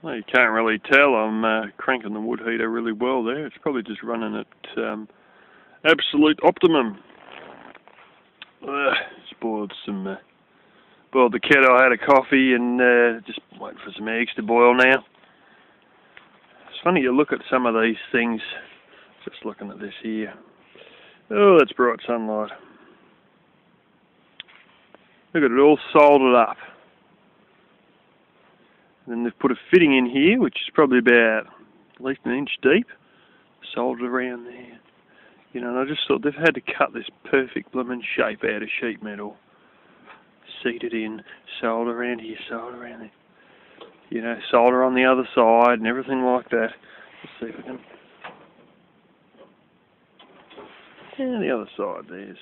Well, you can't really tell. I'm cranking the wood heater really well there. It's probably just running at absolute optimum. Just boiled the kettle. I had a coffee and just waiting for some eggs to boil now. It's funny you look at some of these things. Just looking at this here. Oh, that's bright sunlight. Look at it, all soldered up. And then they've put a fitting in here, which is probably about at least an inch deep, soldered around there. You know, and I just thought they've had to cut this perfect blooming shape out of sheet metal. Seated in, solder around here, solder around there. You know, solder on the other side and everything like that. Let's see if I can. And the other side, there's.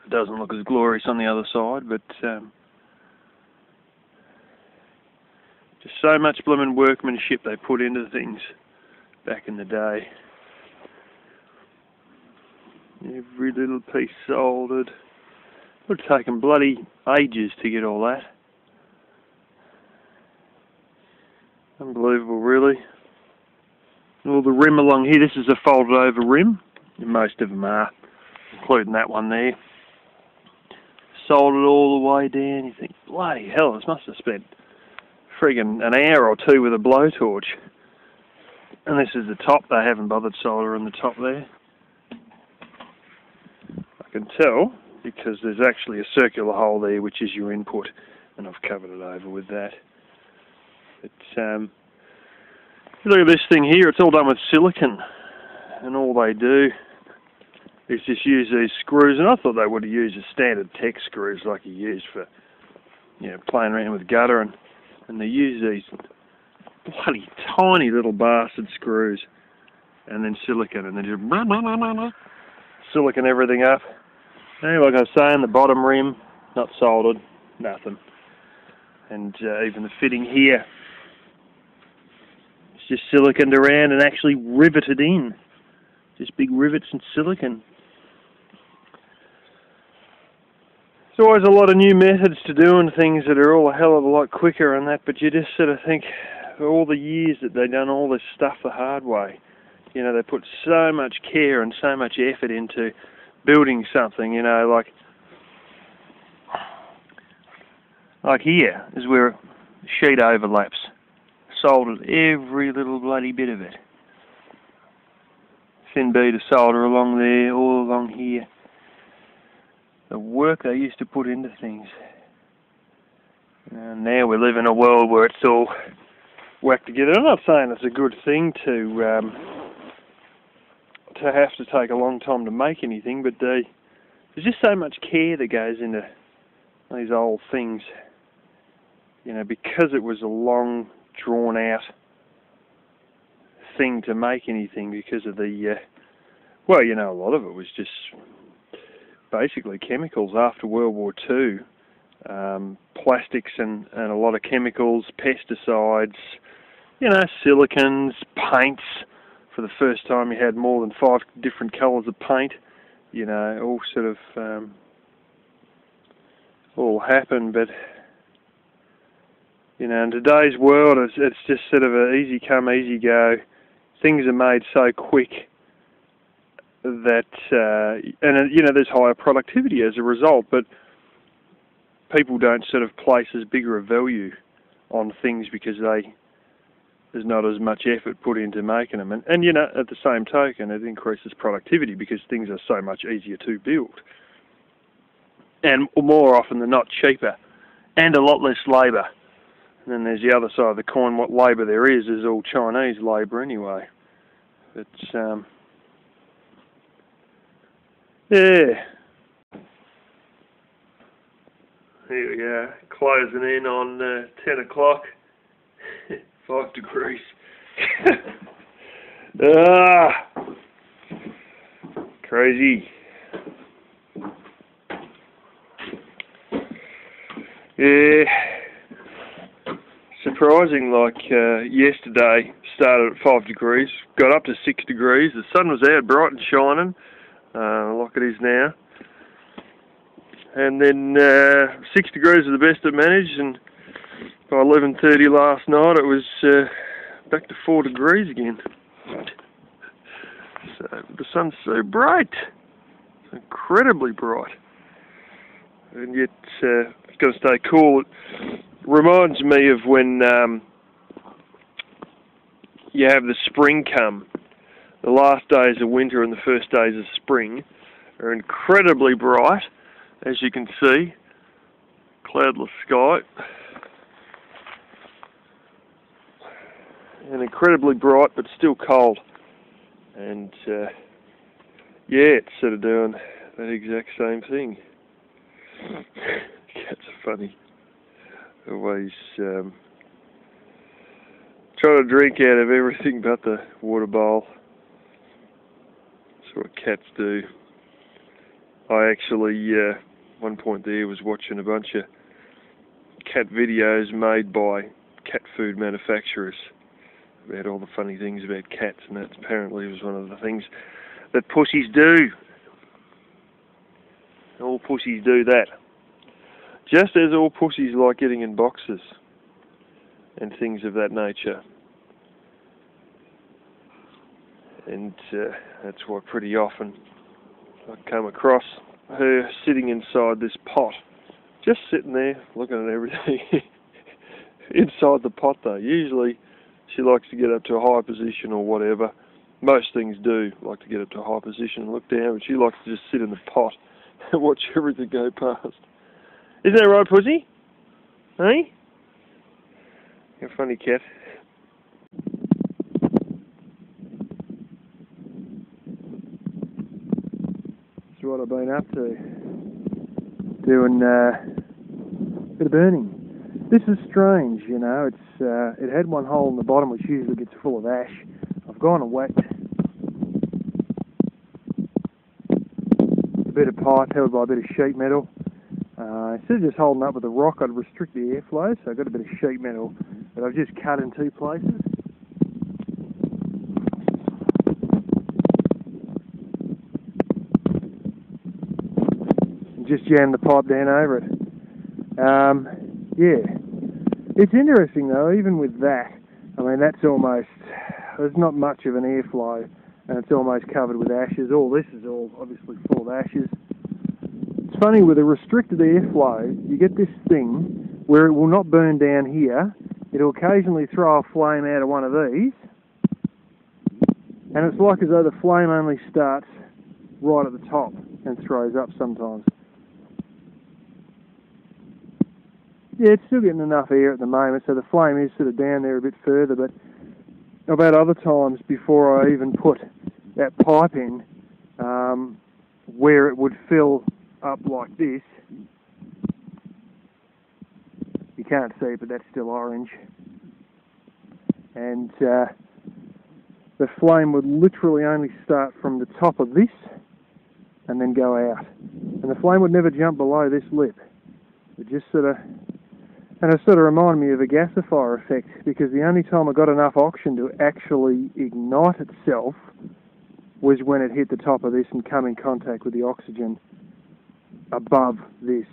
It doesn't look as glorious on the other side, but just so much blooming workmanship they put into things back in the day. Every little piece soldered. It would have taken bloody ages to get all that. Unbelievable, really. All the rim along here, this is a folded over rim. Most of them are, including that one there. Soldered all the way down. You think, bloody hell, this must have spent friggin' an hour or two with a blowtorch. And this is the top. They haven't bothered soldering the top there. I can tell because there's actually a circular hole there, which is your input, and I've covered it over with that. But look at this thing here. It's all done with silicon, and all they do is just use these screws. And I thought they would have used the standard tech screws like you use for, you know, playing around with gutter, and they use these bloody tiny little bastard screws, and then silicon, and then just silicon everything up. And like I was saying, the bottom rim not soldered, nothing, and even the fitting here. Just siliconed around and actually riveted in. Just big rivets and silicon. There's always a lot of new methods to doing things that are all a hell of a lot quicker and that, but you just sort of think, for all the years that they've done all this stuff the hard way, you know, they put so much care and so much effort into building something, you know, like here is where a sheet overlaps. Soldered every little bloody bit of it. Thin bead of solder along there, all along here. The work they used to put into things. And now we live in a world where it's all whacked together. I'm not saying it's a good thing to have to take a long time to make anything, but there's just so much care that goes into these old things. You know, because it was a long, drawn out thing to make anything, because of the well, you know, a lot of it was just basically chemicals after World War II, plastics and a lot of chemicals, pesticides, you know, silicons, paints. For the first time you had more than 5 different colours of paint, you know, all sort of all happened. But you know, in today's world, it's just sort of an easy come, easy go. Things are made so quick that, and you know, there's higher productivity as a result, but people don't sort of place as bigger a value on things because there's not as much effort put into making them. And you know, at the same token, it increases productivity because things are so much easier to build. And more often than not, cheaper, and a lot less labour. And then there's the other side of the coin. What labour there is all Chinese labour anyway. But yeah. Here we go, closing in on 10 o'clock. 5 degrees. Crazy. Yeah. Surprising, like yesterday started at 5 degrees, got up to 6 degrees, the sun was out bright and shining, like it is now, and then 6 degrees is the best it managed, and By 11:30 last night, it was back to 4 degrees again. So the sun's so bright, it's incredibly bright, and yet it's got to stay cool. It reminds me of when you have the spring come. The last days of winter and the first days of spring are incredibly bright, as you can see. Cloudless sky. And incredibly bright, but still cold. And yeah, it's sort of doing that exact same thing. Cats are funny. Always trying to drink out of everything but the water bowl. That's what cats do. I actually, one point there, was watching a bunch of cat videos made by cat food manufacturers about all the funny things about cats, and that apparently was one of the things that pussies do. All pussies do that. Just as all pussies like getting in boxes and things of that nature. And that's why pretty often I come across her sitting inside this pot, just sitting there looking at everything. Inside the pot though. Usually she likes to get up to a high position or whatever. Most things do like to get up to a high position and look down, but she likes to just sit in the pot and watch everything go past. Isn't that right, pussy? Hey? You're a funny cat. That's what I've been up to. Doing a bit of burning. This is strange, you know. It had one hole in the bottom which usually gets full of ash. I've gone and whacked a bit of pipe held by a bit of sheet metal. Instead of just holding up with a rock, I'd restrict the airflow, so I've got a bit of sheet metal that I've just cut in 2 places. And just jammed the pipe down over it. Yeah. It's interesting though, even with that, I mean that's almost, there's not much of an airflow and it's almost covered with ashes. All this is all obviously full of ashes. It's funny, with a restricted airflow, you get this thing where it will not burn down here. It'll occasionally throw a flame out of one of these, and it's like as though the flame only starts right at the top and throws up sometimes. Yeah, it's still getting enough air at the moment, so the flame is sort of down there a bit further, but I've had other times before I even put that pipe in where it would fill up like this. You can't see it, but that's still orange. And the flame would literally only start from the top of this and then go out. And the flame would never jump below this lip. It just sort of... And it sort of reminded me of a gasifier effect, because the only time I got enough oxygen to actually ignite itself was when it hit the top of this and come in contact with the oxygen above this.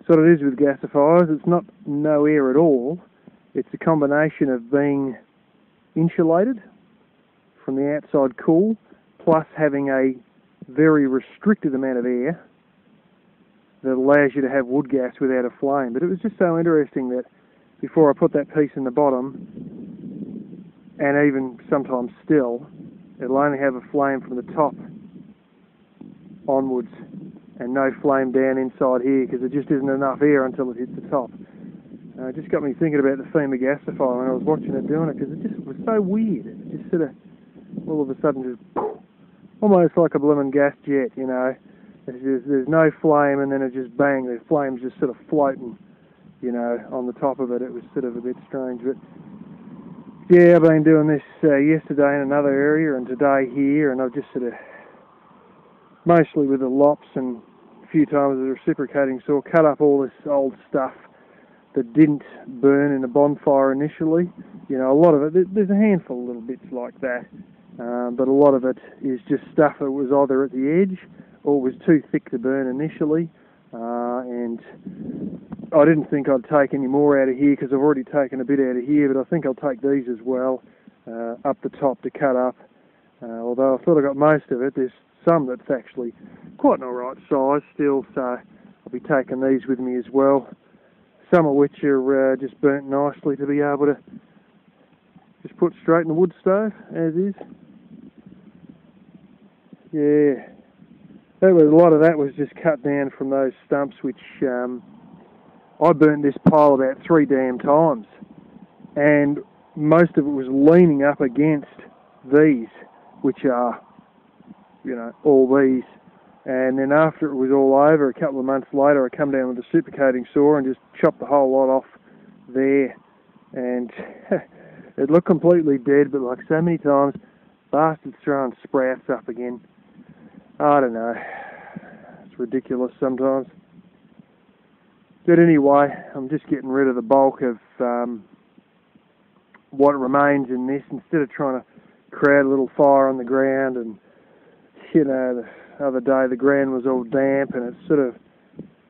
So what it is with gasifiers, it's not no air at all. It's a combination of being insulated from the outside cool, plus having a very restricted amount of air that allows you to have wood gas without a flame. But it was just so interesting that before I put that piece in the bottom, and even sometimes still, it'll only have a flame from the top onwards and no flame down inside here, because there just isn't enough air until it hits the top. It just got me thinking about the FEMA gasifier when I was watching it doing it, because it just was so weird. It just sort of, all of a sudden, just almost like a blooming gas jet, you know. There's no flame, and then it just bang, the flame's just sort of floating, you know, on the top of it. It was sort of a bit strange, but yeah, I've been doing this yesterday in another area and today here, and I've just sort of, mostly with the lops and a few times with a reciprocating saw, cut up all this old stuff that didn't burn in a bonfire initially. You know, a lot of it, there's a handful of little bits like that, but a lot of it is just stuff that was either at the edge or was too thick to burn initially, and I didn't think I'd take any more out of here because I've already taken a bit out of here, but I think I'll take these as well up the top to cut up. Although I thought I got most of it, there's some that's actually quite an alright size still, so I'll be taking these with me as well. Some of which are just burnt nicely to be able to just put straight in the wood stove, as is. Yeah, a lot of that was just cut down from those stumps, which I burnt this pile about 3 damn times, and most of it was leaning up against these, which are, you know, all these. And then after it was all over, a couple of months later, I come down with a super coating saw and just chopped the whole lot off there. And it looked completely dead, but like so many times, bastards throwing sprouts up again. I don't know. It's ridiculous sometimes. But anyway, I'm just getting rid of the bulk of what remains in this, instead of trying to create a little fire on the ground. And, you know, the other day the ground was all damp, and it sort of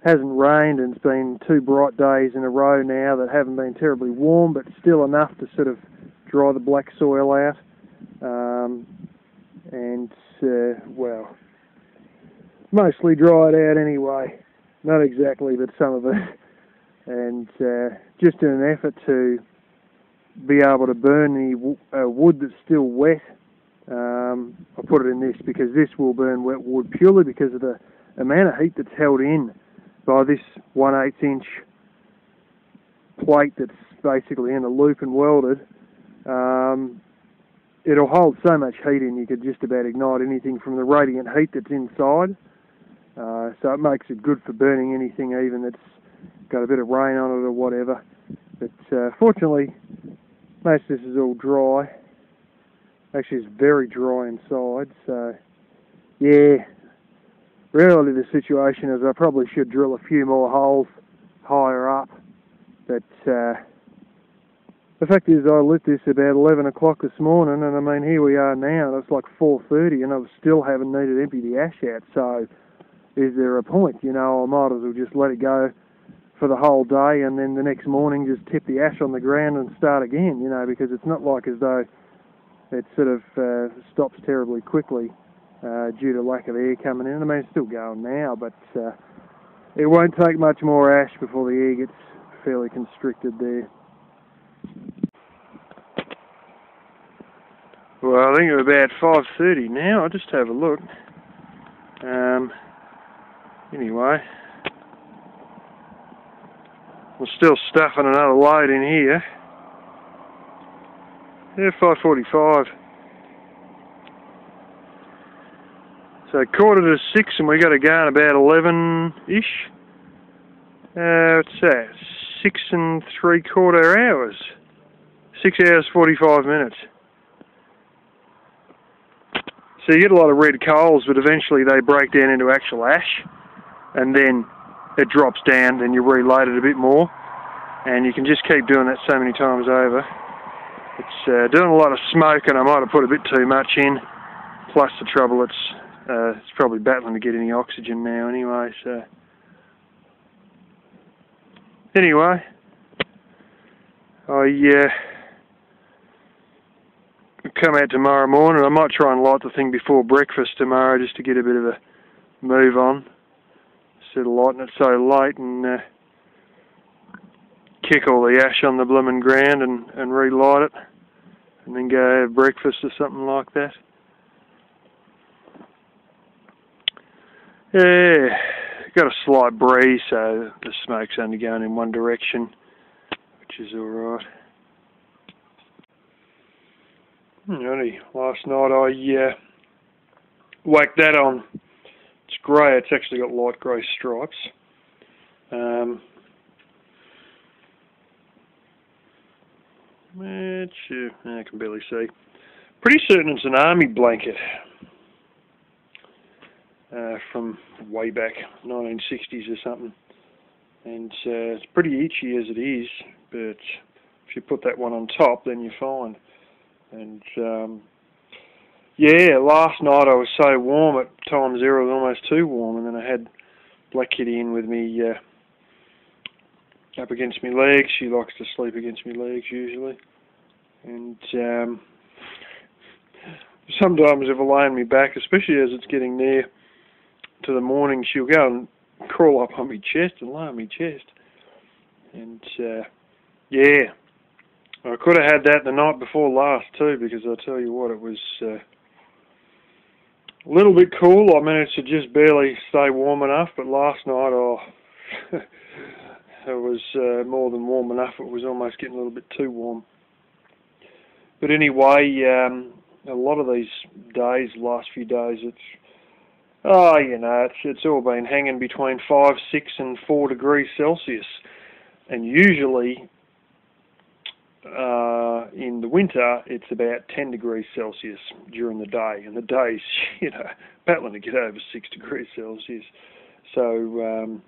hasn't rained, and it's been 2 bright days in a row now that haven't been terribly warm, but still enough to sort of dry the black soil out. Well, mostly dried out anyway. Not exactly, but some of it. And just in an effort to be able to burn any wood that's still wet, I put it in this, because this will burn wet wood purely because of the amount of heat that's held in by this 1/8 inch plate that's basically in a loop and welded. It'll hold so much heat in, you could just about ignite anything from the radiant heat that's inside. So it makes it good for burning anything, even that's got a bit of rain on it or whatever. But fortunately, most of this is all dry. Actually, it's very dry inside. So, yeah, really the situation is I probably should drill a few more holes higher up. But the fact is, I lit this about 11 o'clock this morning, and I mean, here we are now, and it's like 4:30, and I still haven't needed to empty the ash out. So, is there a point? You know, I might as well just let it go for the whole day, and then the next morning just tip the ash on the ground and start again, you know, because it's not like as though it sort of stops terribly quickly due to lack of air coming in. I mean, it's still going now, but it won't take much more ash before the air gets fairly constricted there. Well, I think it's about 5:30 now. I'll just have a look. Anyway, we're still stuffing another load in here. Yeah, 5:45. So 5:45, and we got to go in about 11-ish. What's that? 6 3/4 hours. 6 hours 45 minutes. So you get a lot of red coals, but eventually they break down into actual ash, and then it drops down, then you reload it a bit more, and you can just keep doing that so many times over. It's doing a lot of smoke, and I might have put a bit too much in, plus the trouble it's probably battling to get any oxygen now anyway, so... Anyway, I come out tomorrow morning. I might try and light the thing before breakfast tomorrow just to get a bit of a move on, instead of lighting it so late, and kick all the ash on the blooming ground and relight it, and then go have breakfast or something like that. Yeah, got a slight breeze, so the smoke's only going in one direction, which is alright. Alrighty, last night I whacked that on. It's grey, it's actually got light grey stripes. I can barely see. Pretty certain it's an army blanket from way back, 1960s or something. And it's pretty itchy as it is, but if you put that one on top, then you're fine. And yeah, last night I was so warm at times 0, it was almost too warm, and then I had Black Kitty in with me up against my legs. She likes to sleep against my legs usually. And sometimes if I lay on my back, especially as it's getting near to the morning, she'll go and crawl up on my chest and lay on my chest. And yeah, I could have had that the night before last too, because I tell you what, it was a little bit cool. I managed to just barely stay warm enough, but last night, oh, it was more than warm enough. It was almost getting a little bit too warm. But anyway, a lot of these days, last few days, it's all been hanging between 5, 6 and 4 degrees Celsius. And usually, in the winter, it's about 10 degrees Celsius during the day. And the days, battling to get over 6 degrees Celsius. So,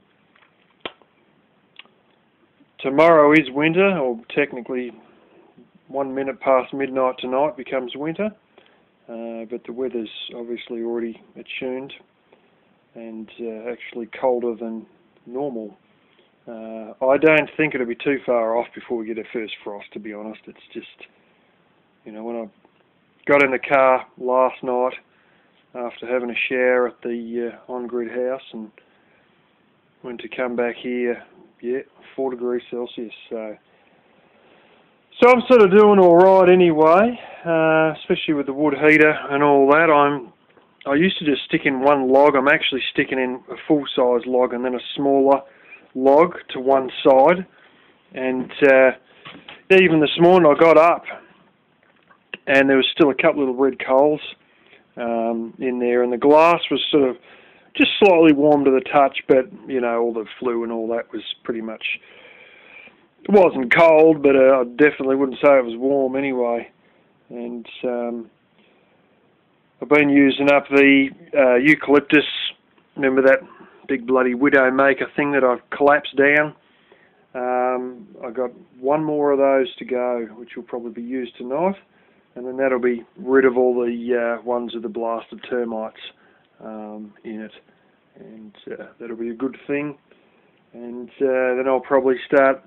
tomorrow is winter, or technically 1 minute past midnight tonight becomes winter. But the weather's obviously already attuned and actually colder than normal. I don't think it'll be too far off before we get our first frost, to be honest. It's just, when I got in the car last night after having a shower at the on-grid house and went to come back here, 4 degrees Celsius. So I'm sort of doing all right anyway, especially with the wood heater and all that. I used to just stick in one log. I'm actually sticking in a full-size log and then a smaller log to one side. And even this morning I got up and there was still a couple of red coals in there, and the glass was sort of just slightly warm to the touch, but all the flue and all that was pretty much, it wasn't cold, but I definitely wouldn't say it was warm anyway. And I've been using up the eucalyptus. Remember that big bloody Widowmaker thing that I've collapsed down? I got one more of those to go, which will probably be used tonight, and then that'll be rid of all the ones with the blasted termites in it, and that'll be a good thing. And then I'll probably start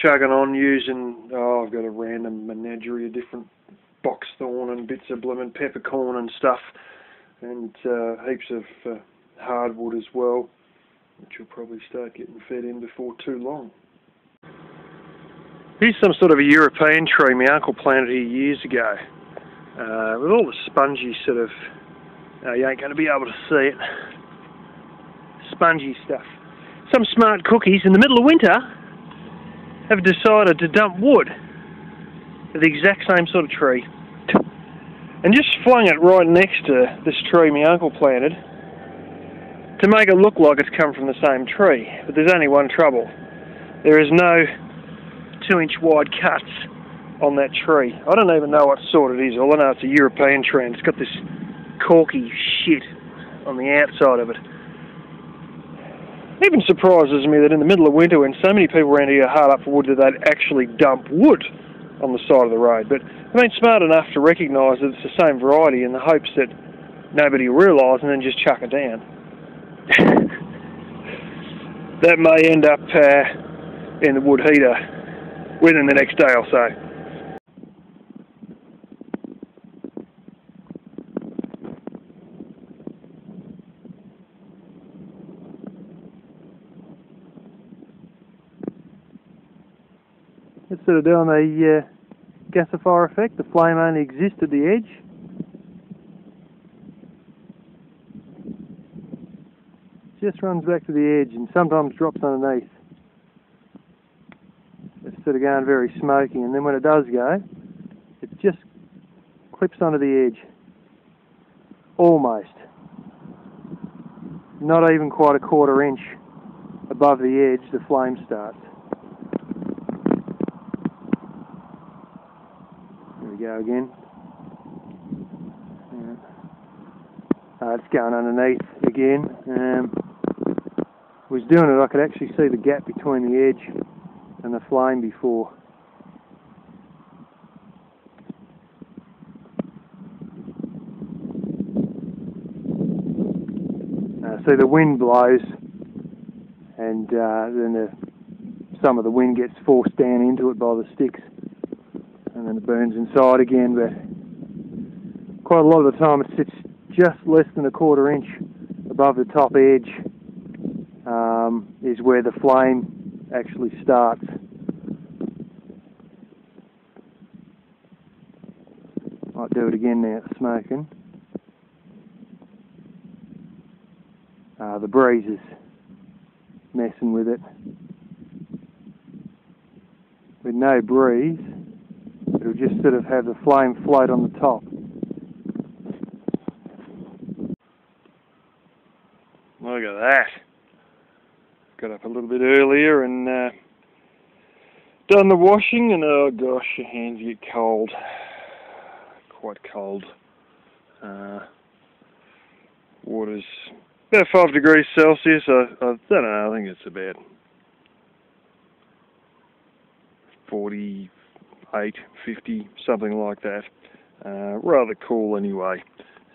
chugging on using, I've got a random menagerie of different boxthorn and bits of blooming peppercorn and stuff, and heaps of hardwood as well, which will probably start getting fed in before too long. Here's some sort of a European tree my uncle planted here years ago, with all the spongy sort of, you ain't going to be able to see it, spongy stuff. Some smart cookies in the middle of winter have decided to dump wood at the exact same sort of tree and just flung it right next to this tree my uncle planted to make it look like it's come from the same tree. But there's only one trouble. There is no 2-inch wide cuts on that tree. I don't even know what sort it is. All I know it's a European tree and it's got this corky shit on the outside of it. It even surprises me that in the middle of winter, when so many people around here are hard up for wood, that they'd actually dump wood on the side of the road. But I've been smart enough to recognise that it's the same variety in the hopes that nobody will realise and then just chuck it down. That may end up in the wood heater within the next day or so. Instead of doing the gasifier effect, the flame only exists at the edge. Just runs back to the edge and sometimes drops underneath. It's sort of going very smoky, and then when it does go, it just clips onto the edge. Almost. Not even quite a 1/4 inch above the edge, the flame starts. There we go again. It's going underneath again. Was doing it, I could actually see the gap between the edge and the flame before. See, the wind blows and then the some of the wind gets forced down into it by the sticks, and then it burns inside again. But quite a lot of the time it sits just less than a quarter inch above the top edge, is where the flame actually starts. Might do it again now it's smoking. The breeze is messing with it. With no breeze, it'll just sort of have the flame float on the top. Look at that. Got up a little bit earlier and done the washing, and oh gosh, your hands get cold. Quite cold. Water's about 5 degrees Celsius. I don't know, I think it's about 48, 50, something like that. Rather cool anyway.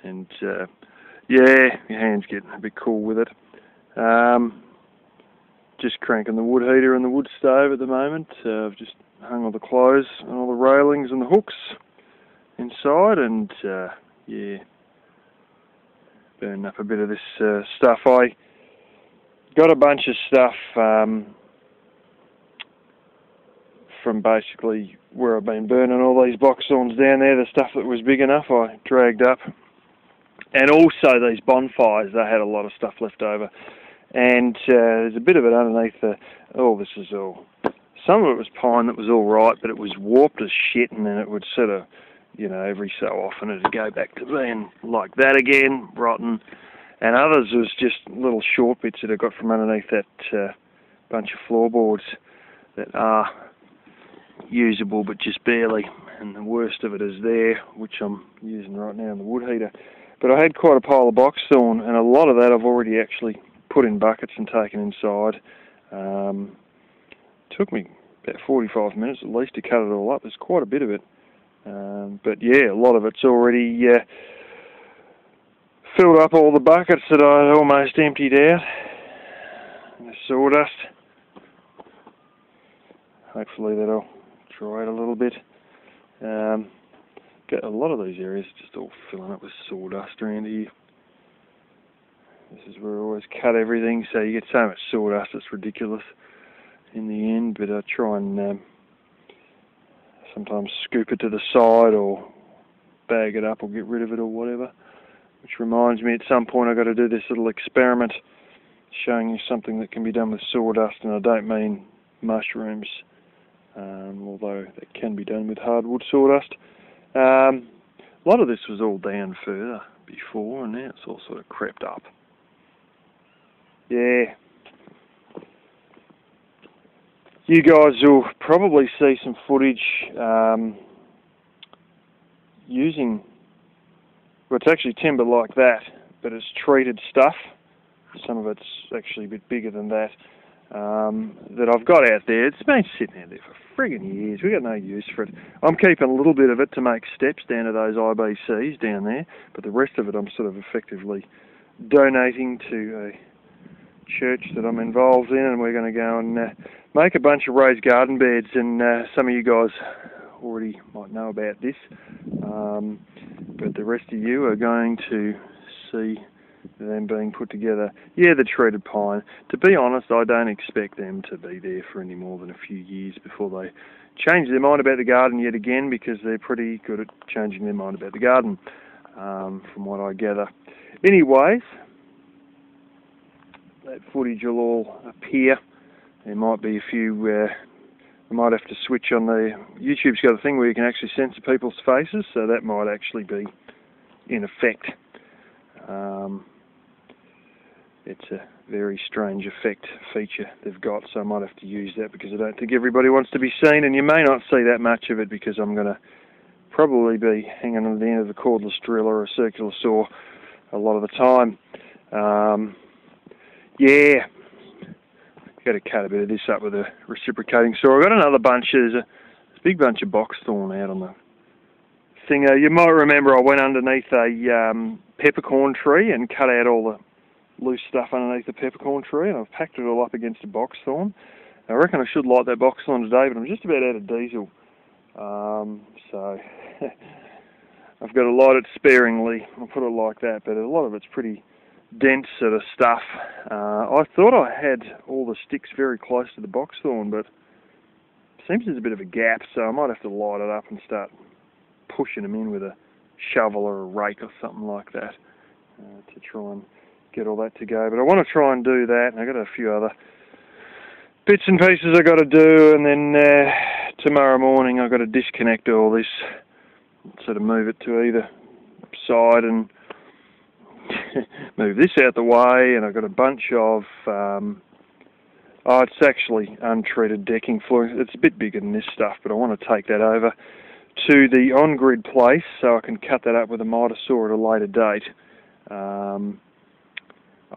And yeah, your hands get a bit cool with it. Just cranking the wood heater and the wood stove at the moment. I've just hung all the clothes and all the railings and the hooks inside, and yeah, burning up a bit of this stuff. I got a bunch of stuff from basically where I've been burning all these box thorns down there, the stuff that was big enough I dragged up, and also these bonfires, they had a lot of stuff left over, and there's a bit of it underneath the, oh, this is all, some of it was pine that was all right, but it was warped as shit, and then it would sort of, you know, every so often it'd go back to being like that again, rotten. And others was just little short bits that I got from underneath that bunch of floorboards that are usable but just barely. And the worst of it is there, which I'm using right now in the wood heater. But I had quite a pile of box thorn, and a lot of that I've already actually put in buckets and taken inside. Took me about 45 minutes at least to cut it all up. There's quite a bit of it. But yeah, a lot of it's already filled up all the buckets that I almost emptied out. And the sawdust. Hopefully that'll dry it a little bit. Got a lot of these areas just all filling up with sawdust around here. This is where I always cut everything, so you get so much sawdust it's ridiculous in the end. But I try and sometimes scoop it to the side or bag it up or get rid of it or whatever. Which reminds me, at some point I've got to do this little experiment showing you something that can be done with sawdust, and I don't mean mushrooms, although that can be done with hardwood sawdust. A lot of this was all down further before, and now it's all sort of crept up. Yeah. You guys will probably see some footage using, well, it's actually timber like that, but it's treated stuff. Some of it's actually a bit bigger than that, that I've got out there. It's been sitting out there for friggin' years. We've got no use for it. I'm keeping a little bit of it to make steps down to those IBCs down there, but the rest of it I'm sort of effectively donating to a church that I'm involved in, and we're going to go and make a bunch of raised garden beds, and some of you guys already might know about this, but the rest of you are going to see them being put together. Yeah, the treated pine. To be honest, I don't expect them to be there for any more than a few years before they change their mind about the garden yet again, because they're pretty good at changing their mind about the garden, from what I gather. Anyways, that footage will all appear. There might be a few, I might have to switch on the, YouTube's got a thing where you can actually censor people's faces, so that might actually be in effect. It's a very strange effect feature they've got, so I might have to use that, because I don't think everybody wants to be seen, and you may not see that much of it because I'm going to probably be hanging on the end of a cordless drill or a circular saw a lot of the time. Yeah, got to cut a bit of this up with a reciprocating saw. I've got another bunch, there's a big bunch of box thorn out on the thing. You might remember I went underneath a peppercorn tree and cut out all the loose stuff underneath the peppercorn tree, and I've packed it all up against a box thorn. I reckon I should light that box on today, but I'm just about out of diesel. So I've got to light it sparingly, I'll put it like that, but a lot of it's pretty dense sort of stuff. I thought I had all the sticks very close to the box thorn, but it seems there's a bit of a gap, so I might have to light it up and start pushing them in with a shovel or a rake or something like that to try and get all that to go. But I want to try and do that, and I've got a few other bits and pieces I've got to do, and then tomorrow morning I've got to disconnect all this, sort of move it to either side and move this out the way, and I've got a bunch of it's actually untreated decking flooring. It's a bit bigger than this stuff, but I want to take that over to the on-grid place so I can cut that up with a miter saw at a later date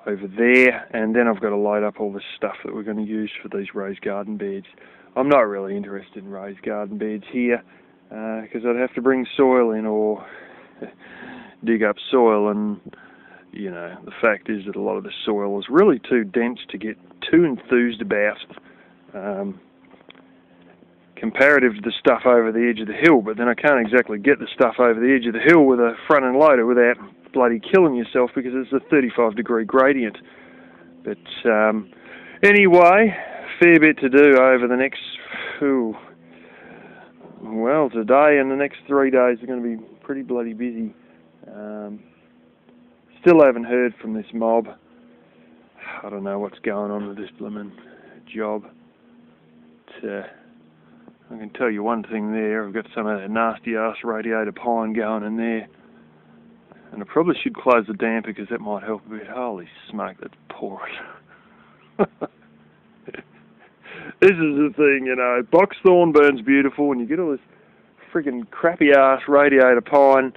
over there, and then I've got to load up all this stuff that we're going to use for these raised garden beds. I'm not really interested in raised garden beds here because I'd have to bring soil in or dig up soil, and you know, the fact is that a lot of the soil is really too dense to get too enthused about comparative to the stuff over the edge of the hill. But then I can't exactly get the stuff over the edge of the hill with a front end loader without bloody killing yourself because it's a 35-degree gradient. But anyway, fair bit to do over the next, well, today and the next 3 days are going to be pretty bloody busy. Still haven't heard from this mob. I don't know what's going on with this blooming job. But, I can tell you one thing there, I've got some of that nasty ass radiator pine going in there. And I probably should close the damper because that might help a bit. Holy smoke, that's pouring. This is the thing, you know, box thorn burns beautiful and you get all this friggin' crappy ass radiator pine,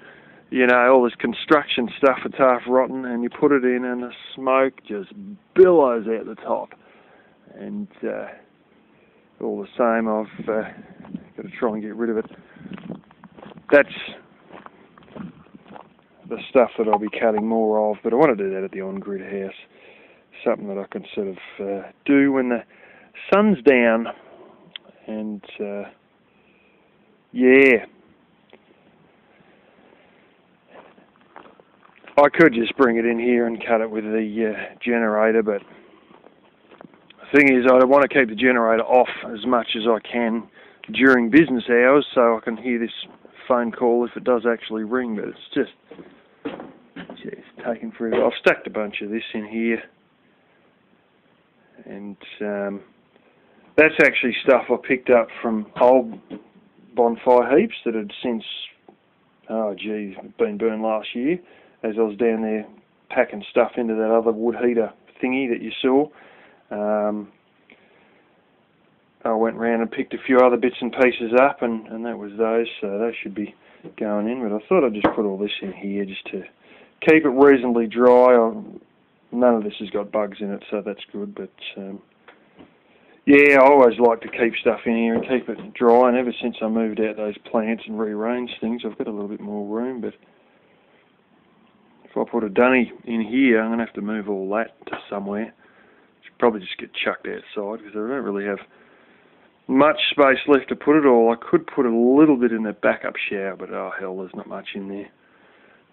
you know, all this construction stuff that's half rotten, and you put it in and the smoke just billows out the top. And all the same, I've got to try and get rid of it. That's the stuff that I'll be cutting more of, but I want to do that at the on-grid house. Something that I can sort of do when the sun's down. And yeah, I could just bring it in here and cut it with the generator, but the thing is I want to keep the generator off as much as I can during business hours so I can hear this phone call if it does actually ring, but it's just taking forever. I've stacked a bunch of this in here, and that's actually stuff I picked up from old bonfire heaps that had since, been burned last year as I was down there packing stuff into that other wood heater thingy that you saw. I went round and picked a few other bits and pieces up, and that was those, so those should be going in, but I thought I'd just put all this in here just to keep it reasonably dry. None of this has got bugs in it, so that's good, but yeah, I always like to keep stuff in here and keep it dry, and ever since I moved out those plants and rearranged things, I've got a little bit more room. But if I put a dunny in here, I'm going to have to move all that to somewhere. Should probably just get chucked outside because I don't really have much space left to put it all. I could put a little bit in the backup shower, but oh hell, there's not much in there,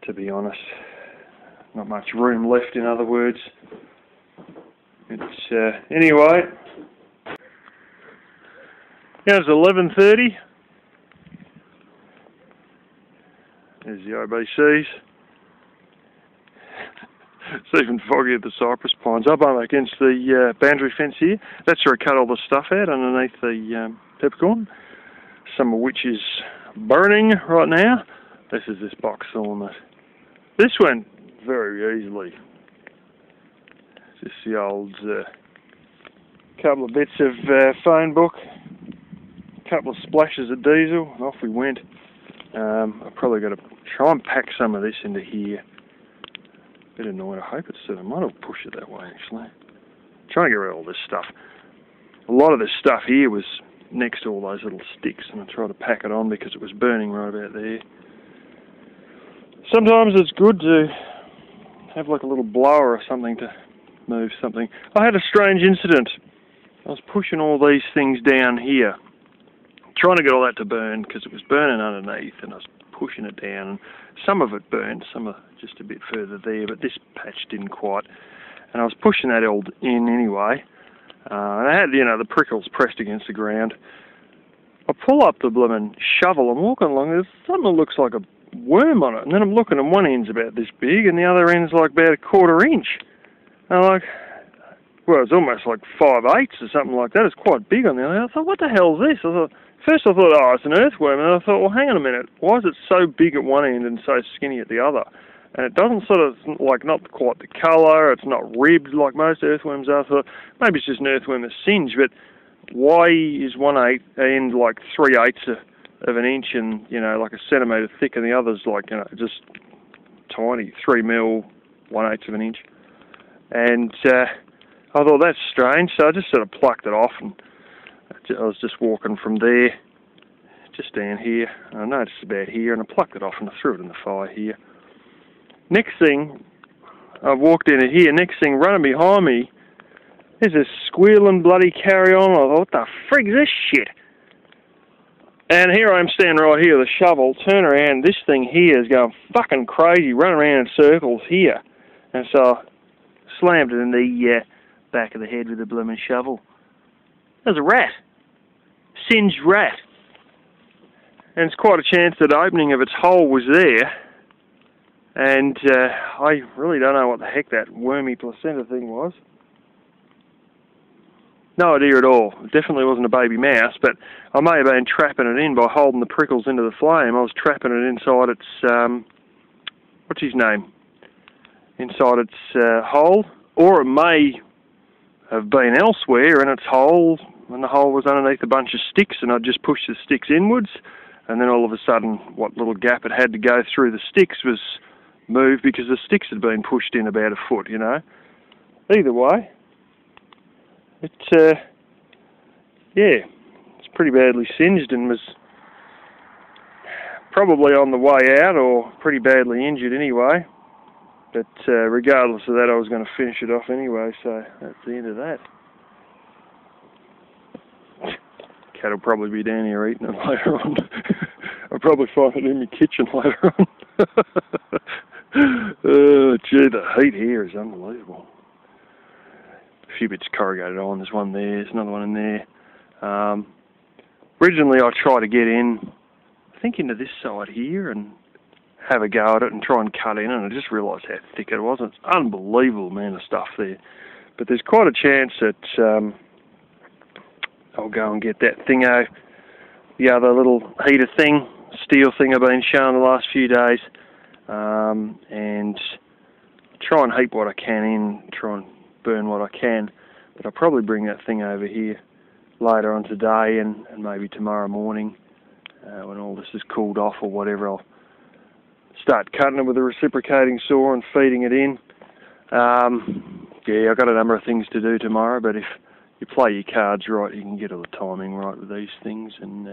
to be honest. Not much room left, in other words. It's anyway. Now it's 11:30. There's the OBCs. It's even foggy at the cypress pines. Up on against the boundary fence here. That's where I cut all the stuff out underneath the peppercorn. Some of which is burning right now. This is this box thorn. This went very easily. Just the old couple of bits of phone book, a couple of splashes of diesel, and off we went. I've probably got to try and pack some of this into here. Bit annoyed. I hope it's I might have pushed it that way actually. Trying to get rid of all this stuff. A lot of this stuff here was next to all those little sticks, and I tried to pack it on because it was burning right about there. Sometimes it's good to have like a little blower or something to move something. I had a strange incident I was pushing all these things down here, trying to get all that to burn because it was burning underneath, and I was pushing it down. And some of it burned, some of just a bit further there, but this patch didn't quite. And I was pushing that all in anyway. And I had, the prickles pressed against the ground. I pull up the blooming shovel, I'm walking along, there's something that looks like a worm on it, and then I'm looking and one end's about this big and the other end's like about a 1/4 inch. And I'm like, well, it's almost like 5/8 or something like that. It's quite big on the other. I thought, what the hell's this? First I thought, oh, it's an earthworm, and I thought, well, hang on a minute, why is it so big at one end and so skinny at the other? And it doesn't sort of, not quite the colour, it's not ribbed like most earthworms are. I thought, maybe it's just an earthworm that's singed, but why is one end like 3/8 of an inch and, like a centimetre thick, and the other's like, just tiny, 3 mil, 1/8 of an inch? And I thought, that's strange, so I just sort of plucked it off, and I was just walking from there, just down here, and I noticed about here, and I plucked it off and I threw it in the fire here. Next thing, I walked into here, next thing, running behind me, there's this squealing bloody carry-on. I thought, what the frig's this shit? And here I am standing right here with a shovel, turn around, this thing here is going fucking crazy, running around in circles here. And so I slammed it in the back of the head with a blooming shovel. There's a rat. Singed rat. And it's quite a chance that the opening of its hole was there. And I really don't know what the heck that wormy placenta thing was. No idea at all. It definitely wasn't a baby mouse, but I may have been trapping it in by holding the prickles into the flame. I was trapping it inside its, what's his name? Inside its hole. Or it may have been elsewhere in its hole, and the hole was underneath a bunch of sticks, and I just pushed the sticks inwards, and then all of a sudden, what little gap it had to go through the sticks was moved because the sticks had been pushed in about a foot, Either way, it's pretty badly singed and was probably on the way out or pretty badly injured anyway. But regardless of that, I was going to finish it off anyway, so that's the end of that. Cat will probably be down here eating it later on. I'll probably find it in my kitchen later on. Oh, gee, the heat here is unbelievable. A few bits corrugated on. There's one there. There's another one in there. Originally, I tried to get in, I think, into this side here and have a go at it and try and cut in, and I just realised how thick it was. It's an unbelievable amount of stuff there. But there's quite a chance that I'll go and get that thingo, the other little heater thing, steel thing I've been showing the last few days, and try and heat what I can in, try and burn what I can. But I'll probably bring that thing over here later on today and maybe tomorrow morning when all this is cooled off or whatever. I'll start cutting it with a reciprocating saw and feeding it in. I've got a number of things to do tomorrow, but if you play your cards right, you can get all the timing right with these things and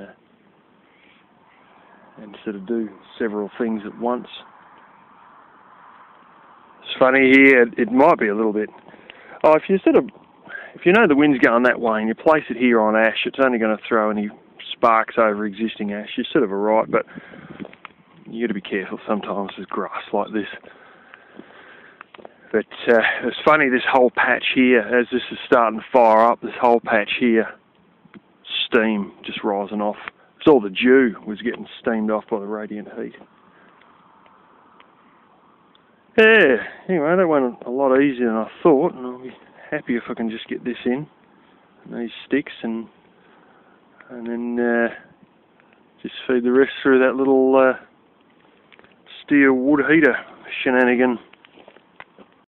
sort of do several things at once. It's funny here, it might be a little bit... if you know the wind's going that way and you place it here on ash, it's only going to throw any sparks over existing ash. You're sort of alright, but you got to be careful sometimes with grass like this. But it's funny, this whole patch here, as this is starting to fire up, this whole patch here, steam just rising off. It's all the dew was getting steamed off by the radiant heat. Yeah, anyway, that went a lot easier than I thought, and I'll be happy if I can just get this in, and these sticks, and then just feed the rest through that little steel wood heater shenanigan.